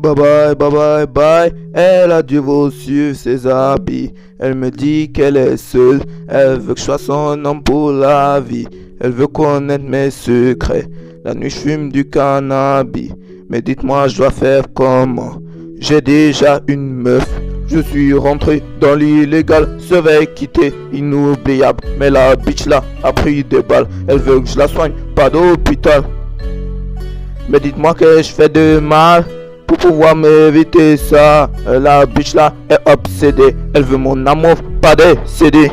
Bye bye, bye bye, bye. Elle a dû suivre ses habits. Elle me dit qu'elle est seule. Elle veut que je sois son homme pour la vie. Elle veut connaître mes secrets. La nuit je fume du cannabis. Mais dites-moi je dois faire comment? J'ai déjà une meuf. Je suis rentré dans l'illégal, se vais quitter, inoubliable. Mais la bitch là a pris des balles. Elle veut que je la soigne, pas d'hôpital. Mais dites-moi que je fais de mal pour pouvoir m'éviter ça. La bitch là est obsédée. Elle veut mon amour, pas décédé.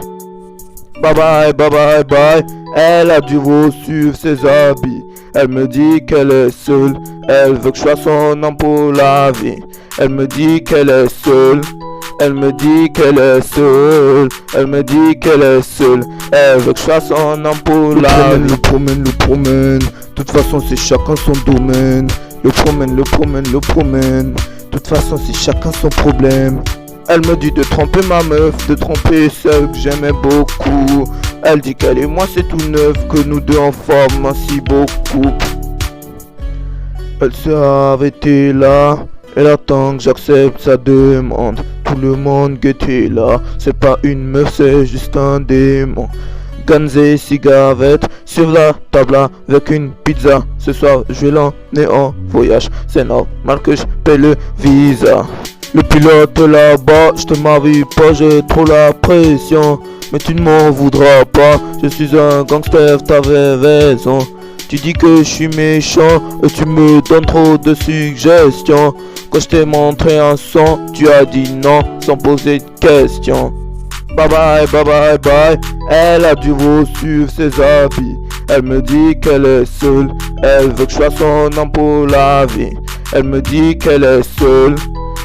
Bye bye, bye bye, bye. Elle a dû suivre ses habits. Elle me dit qu'elle est seule. Elle veut que je sois son homme pour la vie. Elle me dit qu'elle est seule. Elle me dit qu'elle est seule. Elle me dit qu'elle est seule. Elle veut que je sois son homme pour la vie. Le promène. De toute façon c'est chacun son domaine. Le promène. De toute façon c'est chacun son problème. Elle me dit de tromper ma meuf, de tromper celle que j'aimais beaucoup. Elle dit qu'elle et moi c'est tout neuf, que nous deux en forme si beaucoup. Elle s'est arrêtée là. Elle attend que j'accepte sa demande. Tout le monde guettait là. C'est pas une meuf, c'est juste un démon. Guns et cigarettes sur la table avec une pizza. Ce soir je vais l'emmener en voyage. C'est normal que je paie le visa. Le pilote là-bas, je te marie pas, j'ai trop la pression. Mais tu ne m'en voudras pas, je suis un gangster, t'avais raison. Tu dis que je suis méchant et tu me donnes trop de suggestions. Quand je t'ai montré un son, tu as dit non sans poser de questions. Bye bye, bye bye, bye. Elle a dû suivre ses habits. Elle me dit qu'elle est seule. Elle veut que je sois son homme pour la vie. Elle me dit qu'elle est seule.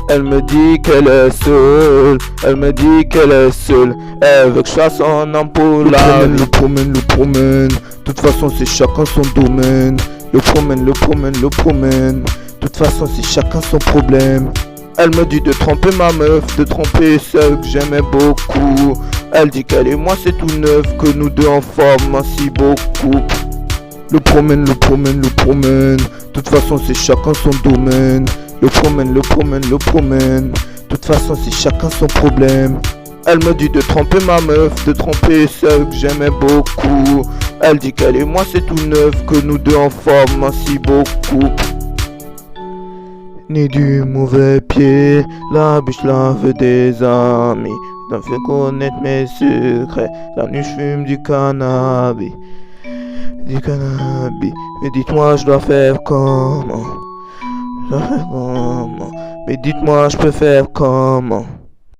Elle me dit qu'elle est seule. Elle me dit qu'elle est seule. Elle veut que je sois son homme pour la vie. Le promène. De toute façon c'est chacun son domaine. Le promène. De toute façon c'est chacun son problème. Elle me dit de tromper ma meuf, de tromper celle que j'aimais beaucoup. Elle dit qu'elle et moi c'est tout neuf, que nous deux en forme ainsi beaucoup. Le promène. De toute façon c'est chacun son domaine. Le promène. De toute façon c'est chacun son problème. Elle me dit de tromper ma meuf, de tromper celle que j'aimais beaucoup. Elle dit qu'elle et moi c'est tout neuf, que nous deux en forme ainsi beaucoup. Ni du mauvais pied, la biche là veut des amis. T'en fais connaître mes secrets. La nuit je fume du cannabis. Mais dites-moi je dois faire comment? Mais dites-moi je peux faire comment?